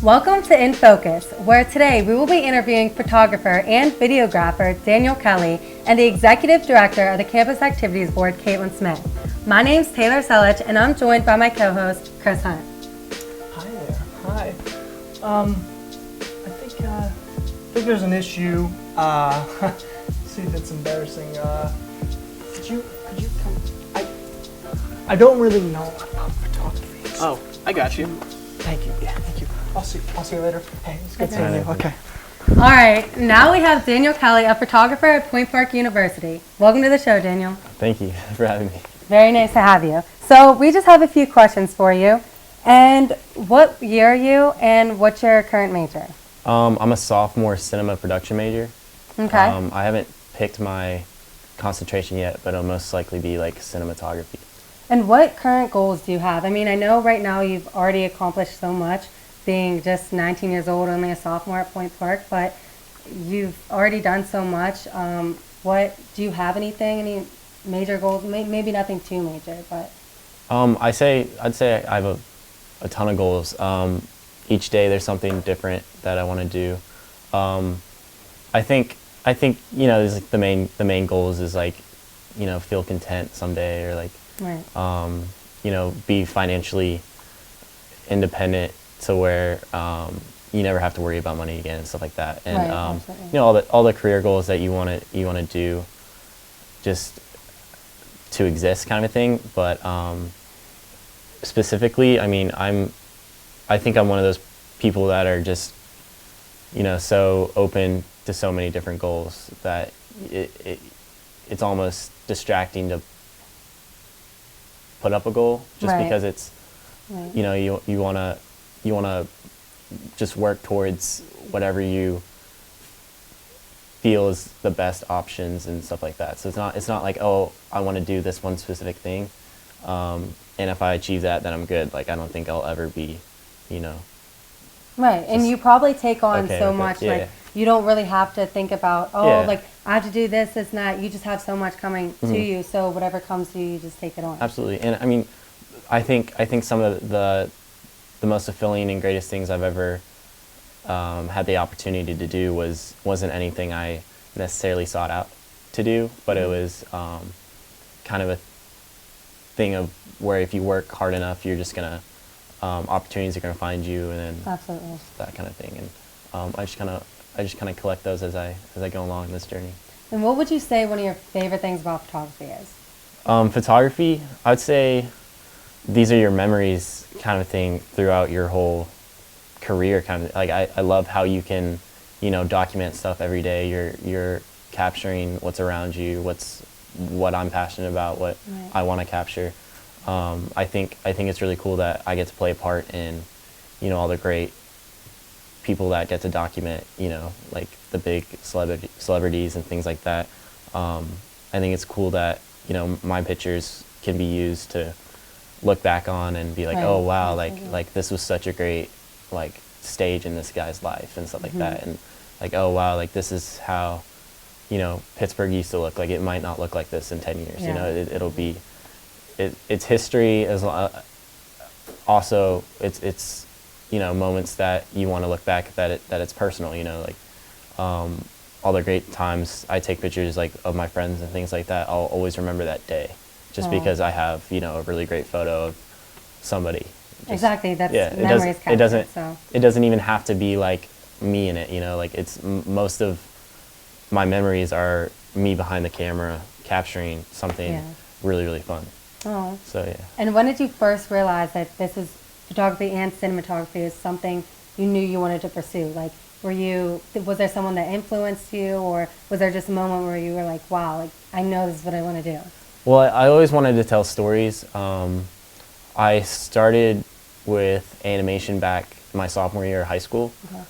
Welcome to In Focus, where today we will be interviewing photographer and videographer Daniel Kelly and the executive director of the Campus Activities Board, Caitlin Smith. My name's Taylor Selich, and I'm joined by my co-host, Chris Hunt. Hi there. Hi. I think there's an issue. See if it's embarrassing. Could you come? I don't really know about photography. Oh, I got you. Thank you. Yeah, thank you. I'll see you later. Hey, it's good seeing you. Okay. All right, now we have Daniel Kelly, a photographer at Point Park University. Welcome to the show, Daniel. Thank you for having me. Very nice to have you. So we just have a few questions for you. And what year are you, and what's your current major? I'm a sophomore cinema production major. Okay. I haven't picked my concentration yet, but it'll most likely be like cinematography. And what current goals do you have? I mean, I know right now you've already accomplished so much, being just 19 years old, only a sophomore at Point Park, but you've already done so much. What do you have any major goals? Maybe nothing too major, but. I'd say I have a ton of goals. Each day there's something different that I want to do. I think there's like the main goals is like, feel content someday, or like, right. Be financially independent to where you never have to worry about money again and stuff like that. And right, all the career goals that you want to do, just to exist, kind of thing. But specifically, I mean, I think I'm one of those people that are just, so open to so many different goals that it's almost distracting to put up a goal just right. because it's, right. You wanna just work towards whatever you feel is the best options and stuff like that. So it's not like, oh, I want to do this one specific thing, and if I achieve that, then I'm good. Like, I don't think I'll ever be, Right, and you probably take on okay, so okay, much, yeah. like, you don't really have to think about, like, I have to do this, not. You just have so much coming to you, so whatever comes to you, you just take it on. Absolutely. And I mean, I think some of the most fulfilling and greatest things I've ever had the opportunity to do wasn't anything I necessarily sought out to do, but it was kind of a thing of where if you work hard enough, you're just gonna opportunities are gonna find you, and then absolutely that kind of thing. And I just kind of collect those as I go along in this journey. And what would you say one of your favorite things about photography is? Photography, I'd say these are your memories, kind of thing, throughout your whole career. Kind of like I love how you can, document stuff every day. You're capturing what's around you, what I'm passionate about, what right. I want to capture. I think it's really cool that I get to play a part in, all the great people that get to document, like the big celebrities and things like that. I think it's cool that, my pictures can be used to look back on and be like, right. oh wow, absolutely. like this was such a great stage in this guy's life and stuff like that. And like, oh wow, like this is how, Pittsburgh used to look. Like, it might not look like this in 10 years. Yeah. It'll be, it's history as also it's moments that you want to look back that it's personal. All the great times I take pictures like of my friends and things like that. I'll always remember that day, just because I have a really great photo of somebody. Exactly, that's memories captured. It doesn't even have to be like me in it. Like it's most of my memories are me behind the camera capturing something really, really fun. Oh. So yeah. And when did you first realize that this is photography and cinematography is something you knew you wanted to pursue? Like, was there someone that influenced you, or was there just a moment where you were like, wow, like, I know this is what I want to do? Well, I always wanted to tell stories. I started with animation back my sophomore year of high school. Okay.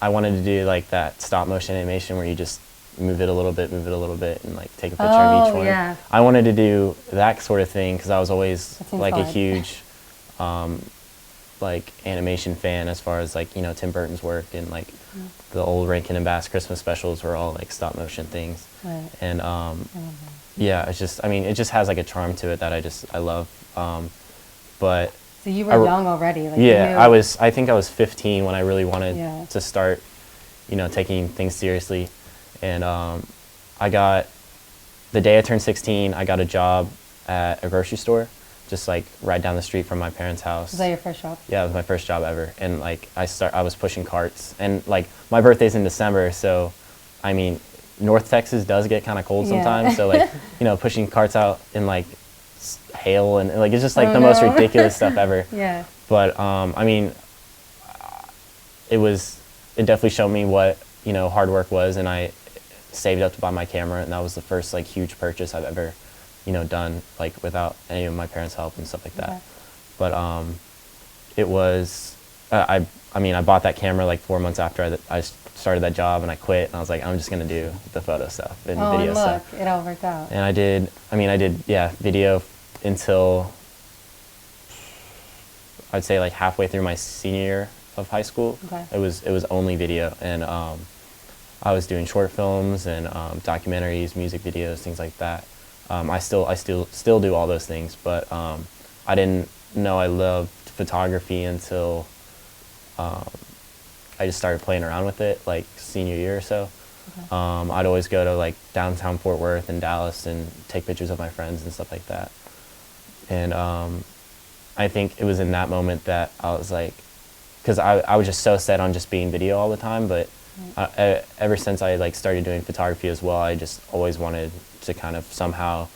I wanted to do like that stop motion animation where you just move it a little bit, and like take a picture of each one. Yeah. I wanted to do that sort of thing because I was always like a huge like animation fan, as far as like Tim Burton's work, and like the old Rankin and Bass Christmas specials were all like stop motion things. Right. And yeah, it just has like a charm to it that I love. But So you I were re- young already. Like you yeah, knew- I think I was 15 when I really wanted Yeah. to start, taking things seriously. And I got, the day I turned 16, I got a job at a grocery store, just like right down the street from my parents' house. Was that your first job? Yeah, it was my first job ever. And like I was pushing carts, and like my birthday's in December, so I mean, North Texas does get kind of cold Yeah. sometimes. So like, pushing carts out in like hail and like it's just like Oh, the most no. ridiculous stuff ever. Yeah. But I mean, it definitely showed me what hard work was, and I saved up to buy my camera, and that was the first like huge purchase I've ever done, like without any of my parents' help and stuff like that. Okay. But it was I mean I bought that camera like 4 months after I started that job, and I quit, and I was like, I'm just gonna do the photo stuff and Oh, video and look, stuff. it all worked out. And I did video until I'd say like halfway through my senior year of high school. Okay. It was only video, and I was doing short films and documentaries, music videos, things like that. I still do all those things, but I didn't know I loved photography until I just started playing around with it like senior year or so. Okay. I'd always go to like downtown Fort Worth and Dallas and take pictures of my friends and stuff like that. And I think it was in that moment that I was like, because I was just so set on just being video all the time, but ever since I like started doing photography as well, I just always wanted to kind of somehow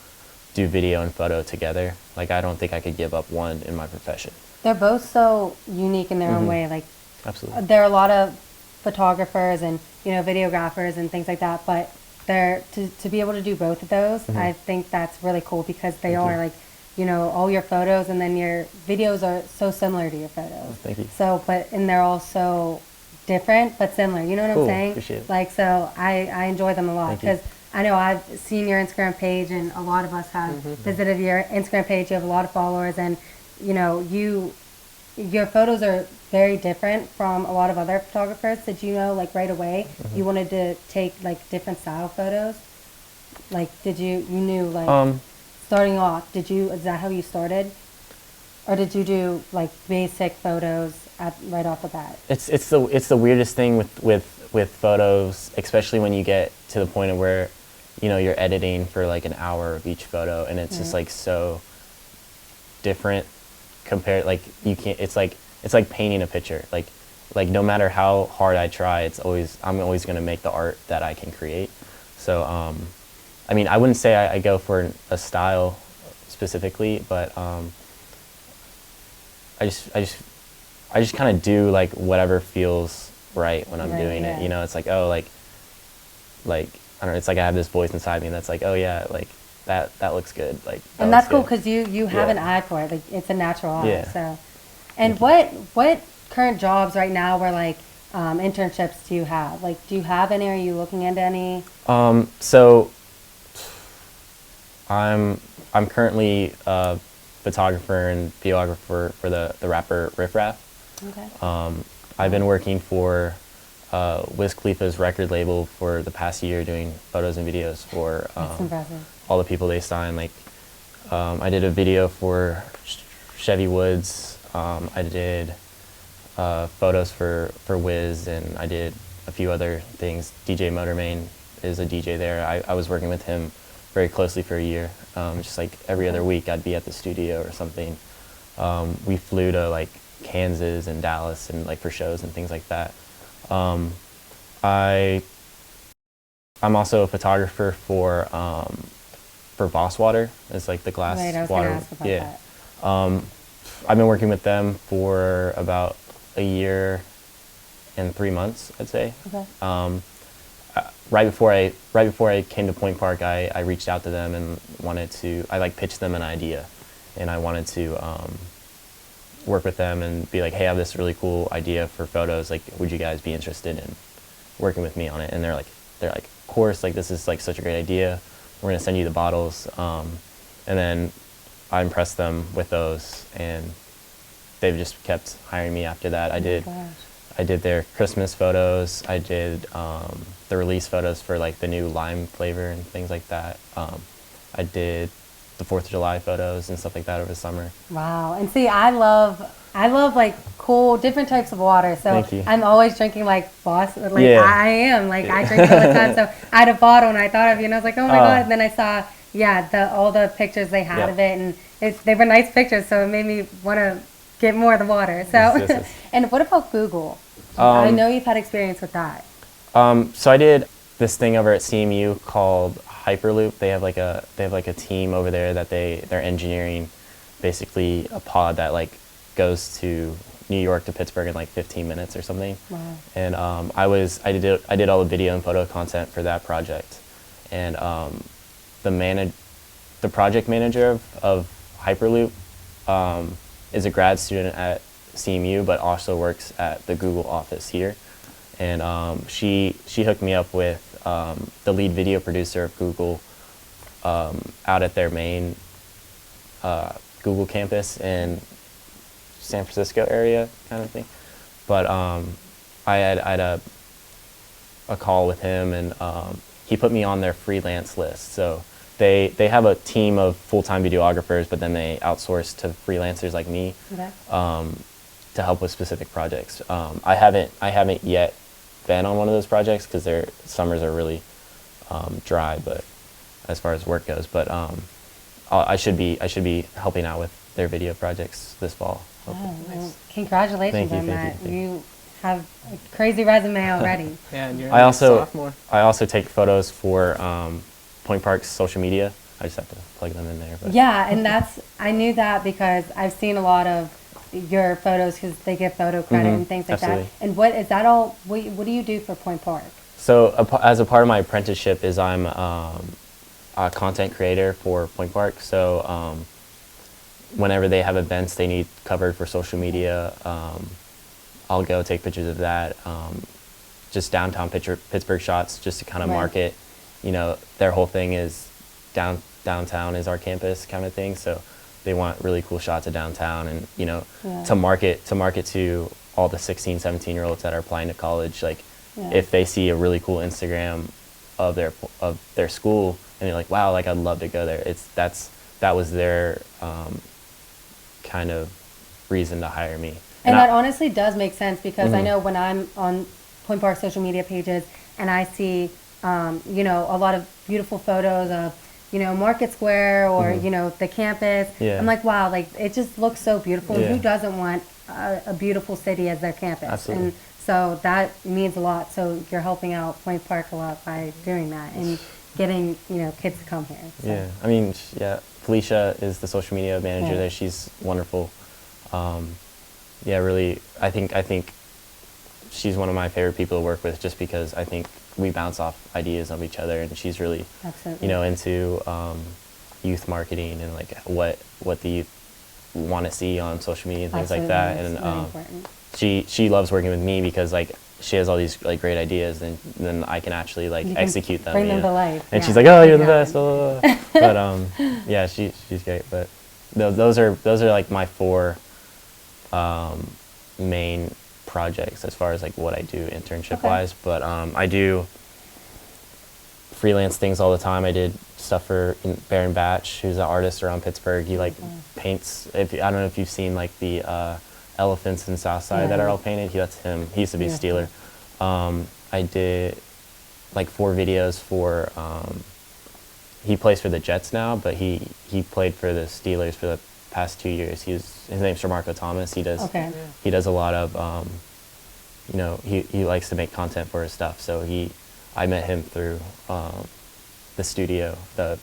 do video and photo together. Like I don't think I could give up one in my profession. They're both so unique in their own Mhm. way. Like Absolutely. there are a lot of photographers and videographers and things like that, but they're to be able to do both of those, Mhm. I think that's really cool because they Thank are you. like all your photos and then your videos are so similar to your photos. Thank you. So, and they're all so different but similar. You know what Cool, I'm saying? appreciate it. Like so, I enjoy them a lot Thank you. because I know I've seen your Instagram page and a lot of us have visited your Instagram page. You have a lot of followers and your photos are very different from a lot of other photographers. Did you know, like right away, you wanted to take like different style photos? Like, you knew like starting off? Is that how you started, or did you do like basic photos right off the bat? It's the weirdest thing with photos, especially when you get to the point of where you're editing for like an hour of each photo, and it's just Right. like so different compared, like you can't, it's like painting a picture, like no matter how hard I try, I'm always going to make the art that I can create. So I mean, I wouldn't say I go for a style specifically, but I just kind of do like whatever feels right when I'm Right, doing it. yeah. It's like, oh, like I don't know, it's like I have this voice inside me that's like, oh yeah, like that looks good, like that And looks that's cool good. because you have Yeah. an eye for it. Like it's a natural eye. Yeah. So, and what current jobs right now or like internships do you have? Like, do you have any? Are you looking into any? So I'm currently a photographer and videographer for the rapper Riff Raff. Okay. I've been working for Wiz Khalifa's record label for the past year, doing photos and videos for That's impressive. all the people they sign. Like I did a video for Chevy Woods. I did photos for Wiz, and I did a few other things. DJ Motormain is a DJ there. I was working with him very closely for a year. Just like every other week I'd be at the studio or something. We flew to like Kansas and Dallas and like for shows and things like that. I'm also a photographer for Voss Water. It's like the glass Right, I was water. gonna ask about Yeah. that. I've been working with them for about a year and 3 months, I'd say. Okay. Right before I came to Point Park, I reached out to them and I like pitched them an idea, and I wanted to work with them and be like, hey, I have this really cool idea for photos. Like, would you guys be interested in working with me on it? And they're like, of course. Like, this is like such a great idea. We're gonna send you the bottles. And then I impressed them with those, and they've just kept hiring me after that. Gosh. I did their Christmas photos. I did the release photos for like the new lime flavor and things like that. I did the 4th of July photos and stuff like that over the summer. Wow. And see, I love like cool different types of water. So Thank you. I'm always drinking like Boston. Like Yeah. I am. Like I drink it all the time. So I had a bottle and I thought of you and I was like, oh my God. And then I saw, all the pictures they had Yeah. of it, and they were nice pictures. So it made me want to get more of the water. So, Yes. and what about Google? I know you've had experience with that. So I did this thing over at CMU called Hyperloop. They have like a team over there that they're engineering basically a pod that like goes to New York to Pittsburgh in like 15 minutes or something. Wow. And I did all the video and photo content for that project. And the project manager of Hyperloop is a grad student at CMU, but also works at the Google office here. And she hooked me up with the lead video producer of Google out at their main Google campus in San Francisco area kind of thing. But I had a call with him, and he put me on their freelance list. So they have a team of full-time videographers, but then they outsource to freelancers like me Okay. to help with specific projects. I haven't yet been on one of those projects because their summers are really dry, but as far as work goes. But I should be helping out with their video projects this fall. hopefully. Oh, well, congratulations on Thank you, that. thank you. You have a crazy resume already. Yeah, and you're I a also sophomore. I also take photos for Point Park's social media. I just have to plug them in there. But Yeah, and I knew that because I've seen a lot of your photos because they give photo credit Mhm, and things like absolutely. that. And what is that all? What do you do for Point Park? So as a part of my apprenticeship is I'm a content creator for Point Park. So whenever they have events they need covered for social media, I'll go take pictures of that. Just downtown Pittsburgh shots just to kind of Right. market. You know, their whole thing is downtown is our campus kind of thing. So they want really cool shots of downtown, and you know, Yeah. to market to all the 16, 17-year-olds that are applying to college. Like, Yeah. if they see a really cool Instagram of their school and they're like, wow, like I'd love to go there. That was their kind of reason to hire me. And I- that honestly does make sense because I Mhm. know when I'm on Point Park social media pages and I see, a lot of beautiful photos of, Market Square or, the campus. Yeah. I'm like, wow, like it just looks so beautiful. And Yeah. who doesn't want a beautiful city as their campus? Absolutely. And so that means a lot. So you're helping out Point Park a lot by doing that and getting, kids to come here. So. Yeah, I mean, Felicia is the social media manager Yeah. there. She's wonderful. Yeah, really, I think she's one of my favorite people to work with just because I think we bounce off ideas of each other, and she's really, Absolutely. into youth marketing and like what the youth want to see on social media and things like that. Absolutely. And It's very important. she loves working with me because like she has all these like great ideas, and then I can actually like You can execute them. bring you them know? to life. And Yeah. she's like, "Oh, you're the Yeah. best." blah, blah, blah. But yeah, she's great. But those are like my four main projects as far as like what I do internship wise. But I do freelance things all the time. I did stuff for Baron Batch, who's an artist around Pittsburgh. He like paints. I don't know if you've seen like the elephants in Southside that are Yeah. all painted. That's him. He used to be a Beautiful. Steeler. I did like 4 videos for. He plays for the Jets now, but he played for the Steelers for the past 2 years. His name's Marco Thomas. He does Okay. he does a lot of he likes to make content for his stuff. So I met him through the studio, the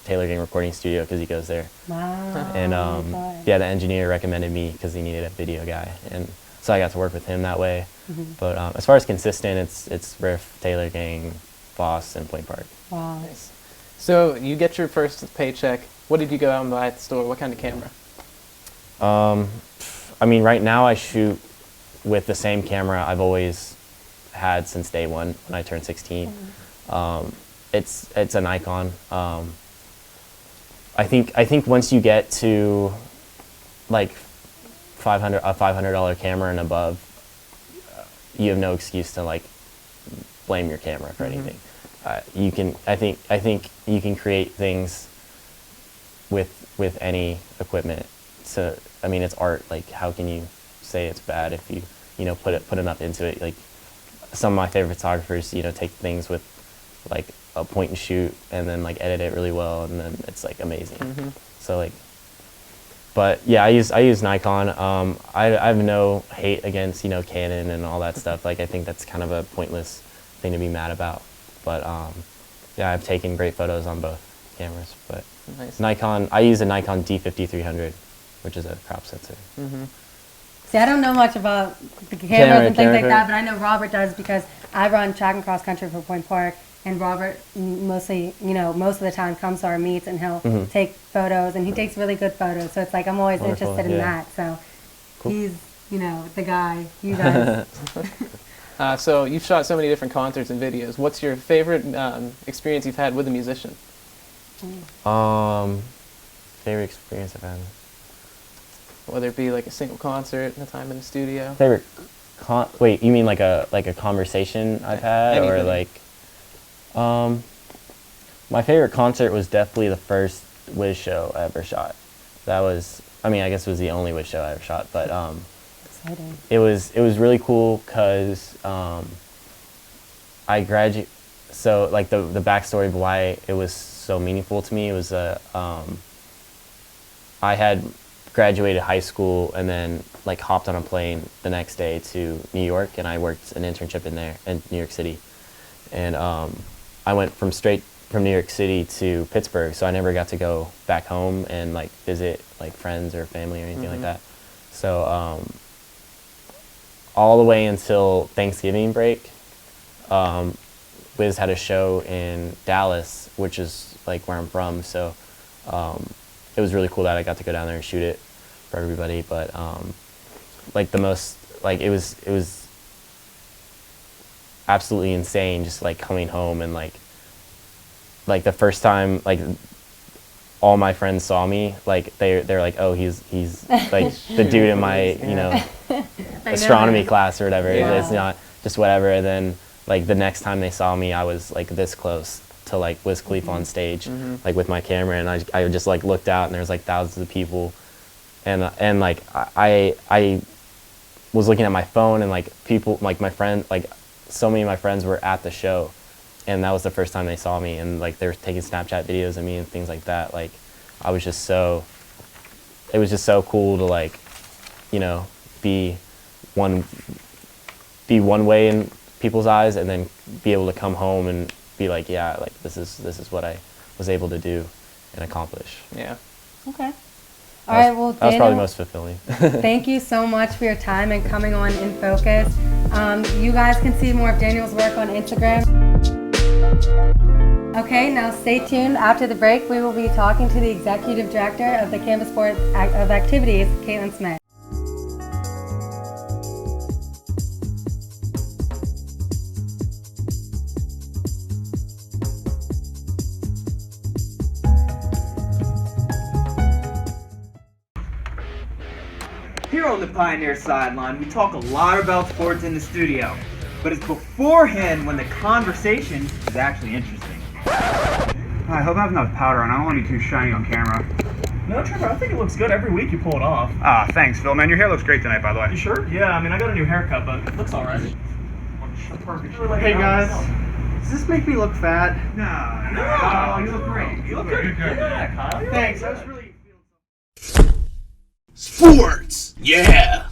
Taylor Gang recording studio, because he goes there. Wow. And oh my God. yeah, the engineer recommended me because he needed a video guy, and so I got to work with him that way. Mhm. But as far as consistent, it's Riff, Taylor Gang, Voss, and Point Park. Wow. Nice. So you get your first paycheck. What did you go out and buy at the store? What kind of camera? I mean, right now I shoot with the same camera I've always had since day one when I turned 16. It's a Nikon. I think once you get to like a $500 camera and above, you have no excuse to like blame your camera for anything. I think you can create things with any equipment. So I mean, it's art. Like, how can you say it's bad if you know put enough into it? Like, some of my favorite photographers, you know, take things with like a point and shoot and then like edit it really well, and then it's like amazing. So like, but yeah, I use Nikon. I have no hate against, you know, Canon and all that stuff. Like, I think that's kind of a pointless thing to be mad about. But yeah, I've taken great photos on both cameras. But Nice. Nikon, I use a Nikon D5300, which is a crop sensor. See, I don't know much about the cameras and things Camera, like that, but I know Robert does because I run track and cross country for Point Park, and Robert mostly, you know, most of the time comes to our meets and he'll take photos, and he takes really good photos. So it's like I'm always Wonderful, interested in yeah. that. So Cool. he's, you know, the guy. You guys. So you've shot so many different concerts and videos. What's your favorite experience you've had with a musician? Favorite experience I've had. Whether it be like a single concert, a time in the studio. Favorite wait, you mean like a conversation I've had? Or Anything. like my favorite concert was definitely the first Wiz show I ever shot. That was, I mean, I guess it was the only Wiz show I ever shot, but Exciting. it was really cool because I graduated. So like the backstory of why it was so meaningful to me was I had graduated high school and then like hopped on a plane the next day to New York, and I worked an internship in New York City, and I went straight from New York City to Pittsburgh, so I never got to go back home and like visit like friends or family or anything like that. So all the way until Thanksgiving break, Wiz had a show in Dallas, which is like where I'm from. So it was really cool that I got to go down there and shoot it for everybody. But like the most, like it was absolutely insane just like coming home and like the first time like all my friends saw me, like they're like, oh, he's like the dude in my, you know, astronomy class or whatever. Yeah. It's not just whatever. And then like the next time they saw me, I was like this close to like Wiz Khalifa on stage, like with my camera, and I just like looked out and there was like thousands of people, and like I was looking at my phone, and like people, like my friend, like so many of my friends were at the show, and that was the first time they saw me, and like they were taking Snapchat videos of me and things like that. Like it was just so cool to like, you know, be one way in people's eyes, and then be able to come home and be like, yeah, like this is what I was able to do and accomplish. Yeah. Okay. All right. Well, that was probably Daniel, most fulfilling. thank you so much for your time and coming on In Focus. You guys can see more of Daniel's work on Instagram. Okay, now stay tuned. After the break, we will be talking to the Executive Director of the Campus Board of Activities, Caitlin Smith. Here on the Pioneer Sideline, we talk a lot about sports in the studio, but it's beforehand when the conversation is actually interesting. I hope I have enough powder on. I don't want to be too shiny on camera. No, Trevor, I think it looks good every week you pull it off. Ah, thanks, Phil. Man, your hair looks great tonight, by the way. You sure? Yeah, I mean, I got a new haircut, but it looks alright. Hey, guys. Does this make me look fat? No, you look great. You look good. Yeah, Kyle. Thanks. I was really... Sports! Yeah!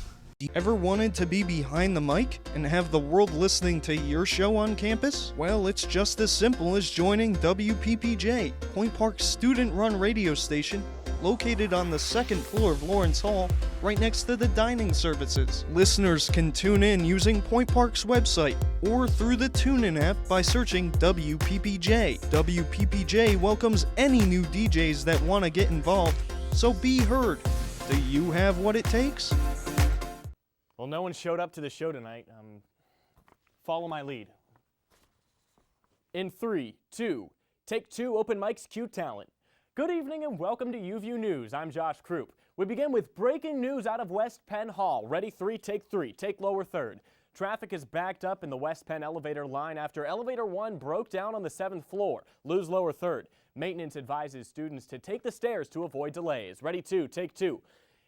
Ever wanted to be behind the mic and have the world listening to your show on campus? Well, it's just as simple as joining WPPJ, Point Park's student-run radio station, located on the second floor of Lawrence Hall, right next to the dining services. Listeners can tune in using Point Park's website or through the TuneIn app by searching WPPJ. WPPJ welcomes any new DJs that want to get involved, so be heard. Do you have what it takes? Well, no one showed up to the show tonight. Follow my lead. In 3, 2, take 2, Open Mics Q Talent. Good evening and welcome to UView News. I'm Josh Krupp. We begin with breaking news out of West Penn Hall. Ready, 3, take lower third. Traffic is backed up in the West Penn elevator line after elevator 1 broke down on the 7th floor. Lose lower third. Maintenance advises students to take the stairs to avoid delays. Ready two, take two.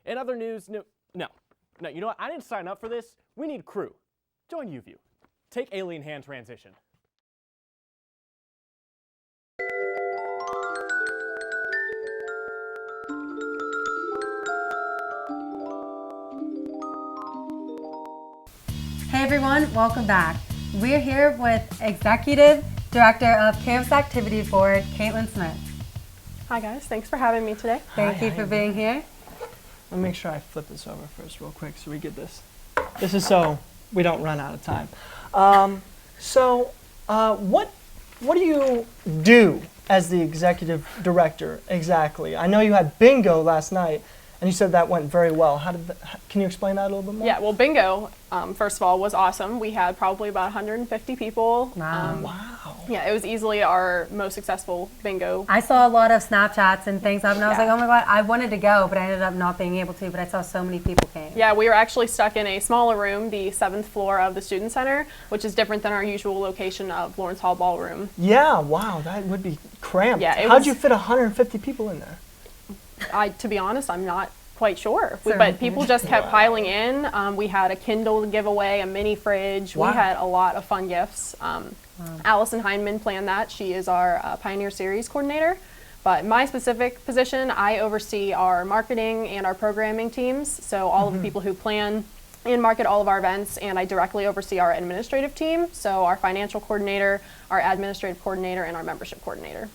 In other news, no, you know what? I didn't sign up for this. We need crew. Join UView. Take alien hand transition. Hey everyone, welcome back. We're here with Executive Director of Campus Activity Board, Caitlin Smith. Hi guys, thanks for having me today. Thank you for being here. Let me make sure I flip this over first real quick so we get this. This is so we don't run out of time. What do you do as the executive director exactly? I know you had bingo last night, and you said that went very well. Can you explain that a little bit more? Yeah, well, bingo, first of all, was awesome. We had probably about 150 people. Wow. Wow. Yeah, it was easily our most successful bingo. I saw a lot of Snapchats and things up, and I was Yeah. like, oh my God, I wanted to go, but I ended up not being able to, but I saw so many people came. Yeah, we were actually stuck in a smaller room, the 7th floor of the Student Center, which is different than our usual location of Lawrence Hall Ballroom. Yeah, wow, that would be cramped. Yeah, it How'd was- you fit 150 people in there? To be honest, I'm not quite sure. Sure. But people just kept piling in. We had a Kindle giveaway, a mini fridge. Wow. We had a lot of fun gifts. Allison Heineman planned that. She is our Pioneer Series coordinator. But my specific position, I oversee our marketing and our programming teams. So all of the people who plan and market all of our events, and I directly oversee our administrative team. So our financial coordinator, our administrative coordinator, and our membership coordinator.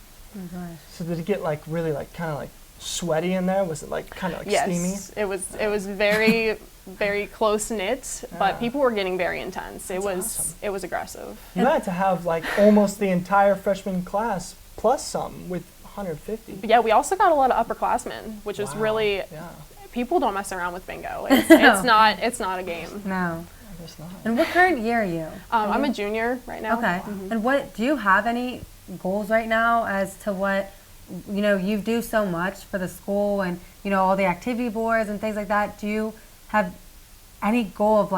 So did it get like really like kind of like sweaty in there? Was it like kind of like steamy? Yes, it was very very close knit, but people were getting very intense. It was aggressive. You had to have like almost the entire freshman class plus some with 150. But yeah, we also got a lot of upperclassmen, which is Wow. really Yeah, people don't mess around with bingo. It's not a game. No. I guess not. And what current year are you? I'm a junior right now. Okay. And what, do you have any goals right now as to what, you do so much for the school and, all the activity boards and things like that. Do you have any goal of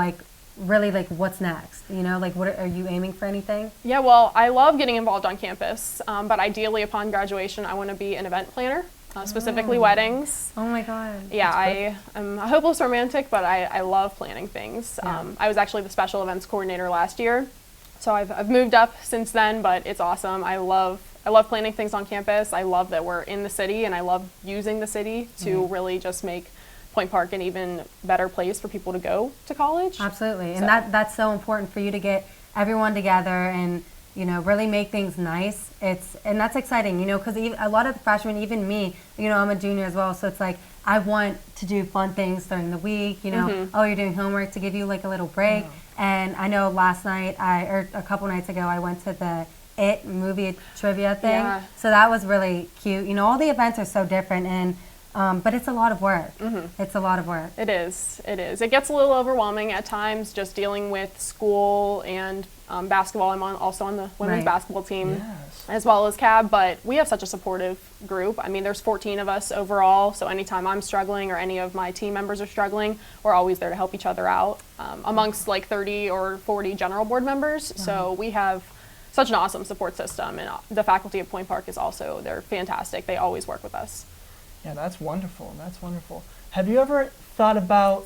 really what's next? What are you aiming for anything? Yeah, well, I love getting involved on campus, but ideally upon graduation, I want to be an event planner, specifically weddings. Oh my God. Yeah, I'm a hopeless romantic, but I love planning things. Yeah. I was actually the special events coordinator last year, so I've moved up since then, but it's awesome. I love planning things on campus. I love that we're in the city, and I love using the city to really just make Point Park an even better place for people to go to college. Absolutely. And So- that's so important for you to get everyone together and, really make things nice. And that's exciting, because a lot of the freshmen, even me, I'm a junior as well. So it's like, I want to do fun things during the week, oh, you're doing homework to give you a little break. And I know last night, or a couple nights ago, I went to the It movie trivia thing. Yeah. So that was really cute. All the events are so different, and but it's a lot of work. It's a lot of work. It is. It gets a little overwhelming at times, just dealing with school and basketball. I'm also on the women's Right. basketball team, Yes. as well as CAB, but we have such a supportive group. I mean, there's 14 of us overall, so anytime I'm struggling or any of my team members are struggling, we're always there to help each other out, amongst 30 or 40 general board members. So we have such an awesome support system, and the faculty at Point Park they're fantastic. They always work with us. Yeah, that's wonderful. That's wonderful. Have you ever thought about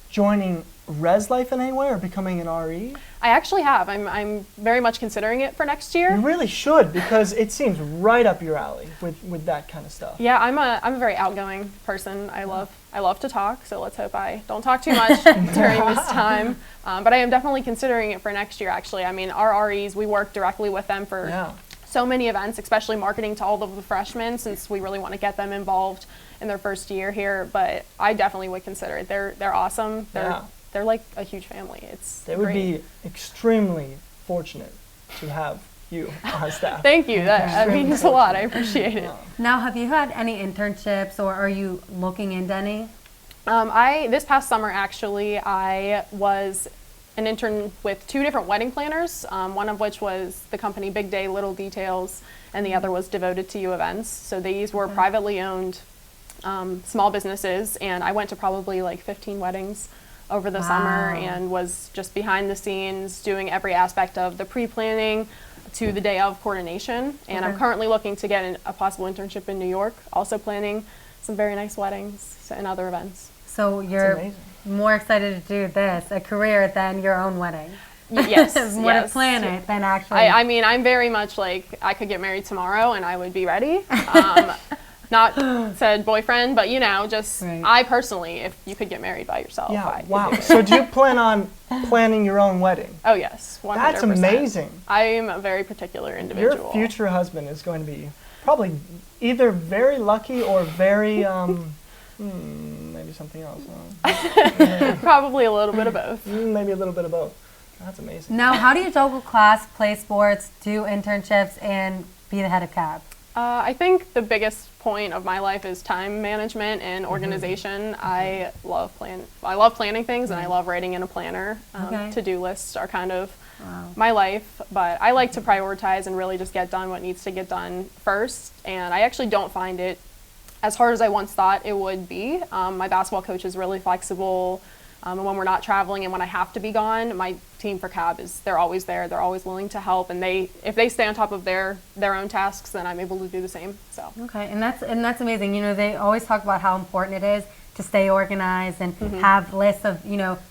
joining Res Life in any way or becoming an RE? I actually have. I'm very much considering it for next year. You really should, because it seems right up your alley with that kind of stuff. Yeah, I'm a very outgoing person. I love to talk, so let's hope I don't talk too much during this time. But I am definitely considering it for next year, actually. I mean, our REs, we work directly with them for so many events, especially marketing to all of the freshmen, since we really want to get them involved in their first year here. But I definitely would consider it. They're awesome. They're like a huge family. They would great. be extremely fortunate to have you on staff. Thank you. That means a lot. I appreciate it. Now, have you had any internships, or are you looking into any? This past summer, actually, I was an intern with 2 different wedding planners, one of which was the company Big Day Little Details, and the other was Devoted to You Events. So these were privately owned small businesses, and I went to probably 15 weddings over the summer and was just behind the scenes doing every aspect of the pre-planning, to the day of coordination. And I'm Okay. currently looking to get a possible internship in New York, also planning some very nice weddings and other events. So you're amazing. more excited to do this, a career, than your own wedding. Yes, More to yes. plan it than actually. I mean, I'm very much like, I could get married tomorrow and I would be ready. Not said boyfriend, but just Right. I personally, if you could get married by yourself, I Yeah, could wow. do it. So do you plan on planning your own wedding? Oh yes, 100%. That's amazing. I'm a very particular Your individual. future husband is going to be probably either very lucky or very, maybe something else. Probably a little bit of both. Maybe a little bit of both. That's amazing. Now, how do you juggle class, play sports, do internships, and be the head of CAB? I think the biggest point of my life is time management and Mm-hmm. organization. I love planning things, and I love writing in a planner. Okay. To-do lists are kind of my life, but I like to prioritize and really just get done what needs to get done first. And I actually don't find it as hard as I once thought it would be. My basketball coach is really flexible. And when we're not traveling and when I have to be gone, my team for CAB they're always there. They're always willing to help. And if they stay on top of their own tasks, then I'm able to do the same. So Okay, and that's amazing. They always talk about how important it is to stay organized and have lists of,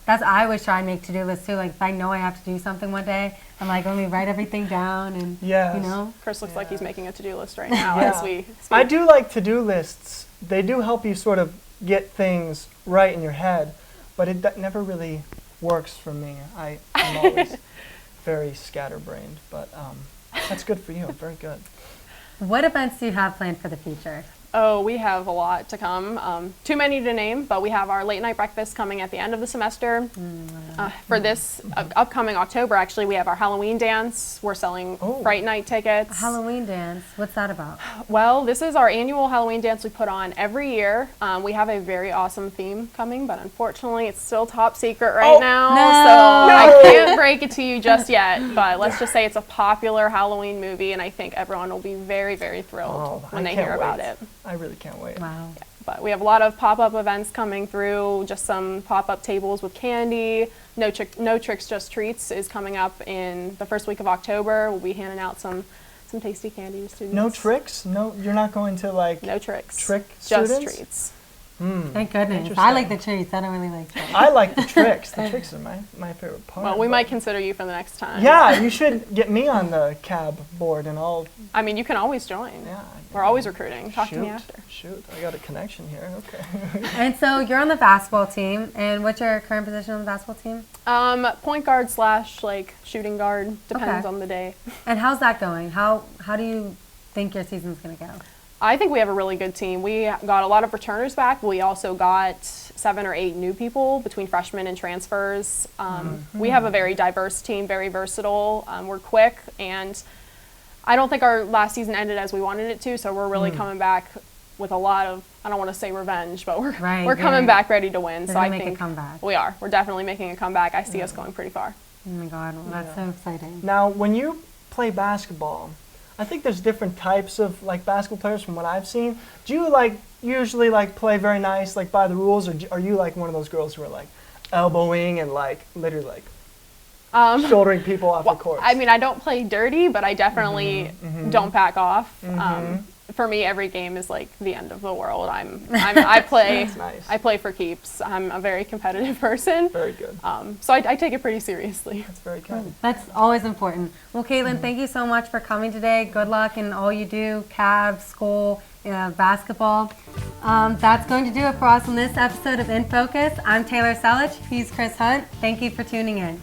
that's I always try and make to-do lists too. Like if I know I have to do something one day, I'm like, let me write everything down and, Yes. Chris looks like he's making a to-do list right now Yeah. as we speak. I do like to-do lists. They do help you sort of get things right in your head, but that never really works for me. I'm always very scatterbrained, but that's good for you. Very good. What events do you have planned for the future? Oh, we have a lot to come. Too many to name, but we have our late night breakfast coming at the end of the semester. For this upcoming October, actually, we have our Halloween dance. We're selling Fright Night tickets. Halloween dance, what's that about? Well, this is our annual Halloween dance we put on every year. We have a very awesome theme coming, but unfortunately it's still top secret right now. So I can't break it to you just yet, but let's just say it's a popular Halloween movie, and I think everyone will be very, very thrilled when they hear about it. I really can't wait. Wow. But we have a lot of pop-up events coming through, just some pop-up tables with candy. No Tricks, Just Treats is coming up in the first week of October. We'll be handing out some tasty candy to students. No tricks? No, you're not going to No tricks. trick Just students? treats. Thank goodness. Interesting. I like the treats. I don't really like treats. I like the tricks. The tricks are my favorite part. Well, we but- might consider you for the next time. Yeah, you should get me on the CAB board and I'll. I mean, you can always join. Yeah. We're always recruiting. Talk to me Shoot, after. Shoot, I got a connection here. Okay. And so you're on the basketball team, and what's your current position on the basketball team? Point guard / shooting guard, depends Okay. on the day. And how's that going? How do you think your season's going to go? I think we have a really good team. We got a lot of returners back, but we also got 7 or 8 new people between freshmen and transfers. We have a very diverse team, very versatile. We're quick, and I don't think our last season ended as we wanted it to, so we're really coming back with a lot of, I don't want to say revenge, but we're coming back ready to win. They're So I gonna make a think comeback. we are. We're definitely making a comeback. I see us going pretty far. Oh my God, well, that's so exciting. Now, when you play basketball, I think there's different types of basketball players from what I've seen. Do you usually play very nice, by the rules, or are you one of those girls who are elbowing and literally shouldering people off the court? I mean, I don't play dirty, but I definitely don't back off. For me, every game is the end of the world. I play. That's nice. I play for keeps. I'm a very competitive person. Very good. So I take it pretty seriously. That's very good. That's always important. Well, Caitlin, thank you so much for coming today. Good luck in all you do, CAB, school, basketball. That's going to do it for us on this episode of In Focus. I'm Taylor Selich. He's Chris Hunt. Thank you for tuning in.